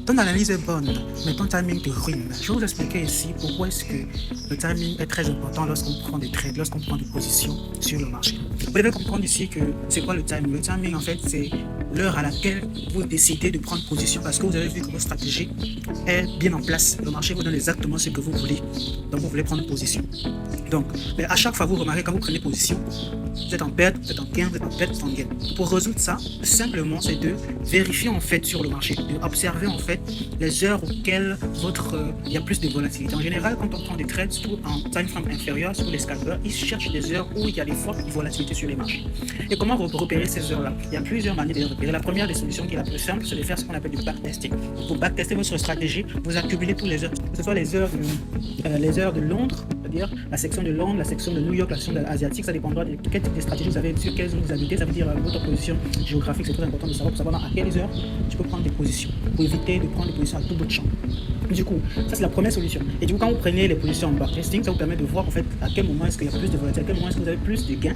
Ton analyse est bonne, mais ton timing te ruine. Je vais vous expliquer ici pourquoi est-ce que le timing est très important lorsqu'on prend des trades, lorsqu'on prend des positions sur le marché. Vous devez comprendre ici que c'est quoi le timing. Le timing, en fait, c'est l'heure à laquelle vous décidez de prendre position parce que vous avez vu que votre stratégie est bien en place. Le marché vous donne exactement ce que vous voulez. Donc, vous voulez prendre position. Donc, mais à chaque fois, vous remarquez quand vous prenez position, vous êtes en perte, vous êtes en gain, vous êtes en perte, vous êtes en gain. Pour résoudre ça, simplement, c'est de vérifier en fait sur le marché, d'observer en fait les heures auxquelles il y a plus de volatilité. En général, quand on prend des trades surtout en time frame inférieur sur les scalpers, ils cherchent des heures où il y a des fortes volatilités sur les marchés. Et comment repérer ces heures-là? Il y a plusieurs manières de les repérer. La première des solutions qui est la plus simple, c'est de faire ce qu'on appelle du backtesting. Pour backtester votre stratégie, vous accumulez toutes les heures, que ce soit les heures de Londres, c'est-à-dire la section de Londres, la section de New York, la section asiatique, ça dépendra de quel type de stratégie vous avez, sur quelles zones vous habitez, ça veut dire votre position géographique, c'est très important de savoir pour savoir à quelles heures tu peux prendre des positions, pour éviter de prendre des positions à tout bout de champ. Du coup, ça c'est la première solution. Et du coup, quand vous prenez les positions en backtesting, ça vous permet de voir en fait à quel moment est-ce qu'il y a plus de volatilité, à quel moment est-ce que vous avez plus de gains,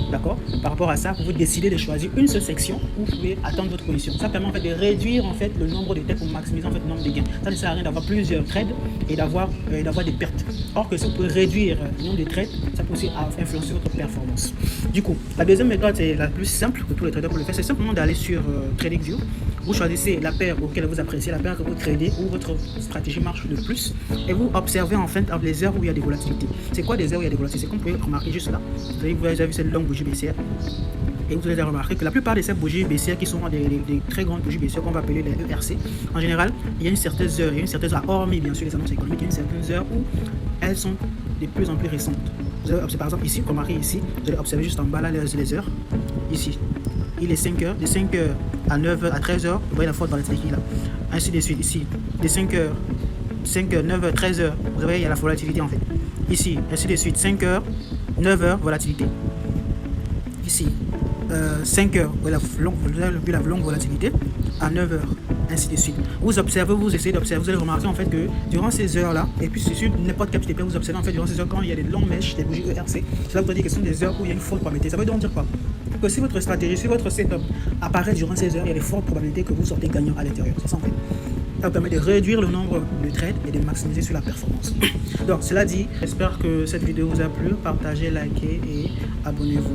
d'accord. Par rapport à ça, vous décidez de choisir une seule section où vous pouvez attendre votre position. Ça permet en fait de réduire en fait le nombre de trades pour maximiser en fait le nombre de gains. Ça ne sert à rien d'avoir plusieurs trades et d'avoir des pertes. Or que si vous pouvez réduire le nombre de trades, ça peut aussi influencer votre performance. Du coup, la deuxième méthode c'est la plus simple que tous les traders peuvent le faire, c'est simplement d'aller sur TradingView. Vous choisissez la paire auquel vous appréciez, la paire que vous tradez, où votre stratégie marche le plus, et vous observez en fait les heures où il y a des volatilités. C'est quoi des heures où il y a des volatilités? C'est comme vous pouvez remarquer juste là. Vous avez vu cette longue bougie baissière. Et vous allez remarquer que la plupart de ces bougies baissières qui sont des très grandes bougies baissières qu'on va appeler les ERC, en général, il y a une certaine heure, hormis bien sûr les annonces économiques, il y a une certaine heure où elles sont de plus en plus récentes. Vous allez observer, par exemple ici, remarquez ici, vous allez observer juste en bas là les heures, ici. Il est 5 heures, de 5 heures à 9 heures à 13 heures, vous voyez la forte volatilité là. Ainsi de suite, ici, de 5 heures, 9 heures, 13 heures, vous voyez il y a la volatilité en fait. Ici, ainsi de suite, 5 heures, 9 heures, volatilité. Ici, 5 heures, vous avez vu la longue volatilité, à 9 heures, ainsi de suite. Vous observez, vous essayez d'observer, vous allez remarquer en fait que durant ces heures-là, et puis c'est sur n'importe quel petit vous observez en fait durant ces heures, quand il y a des longues mèches, des bougies ERC, cela vous dire que ce sont des heures où il y a une forte probabilité. Ça veut donc dire quoi? Que si votre stratégie, si votre setup apparaît durant ces heures, il y a de fortes probabilités que vous sortez gagnant à l'intérieur. C'est ça en fait. Ça vous permet de réduire le nombre de trades et de maximiser sur la performance. Donc cela dit, j'espère que cette vidéo vous a plu. Partagez, likez et abonnez-vous.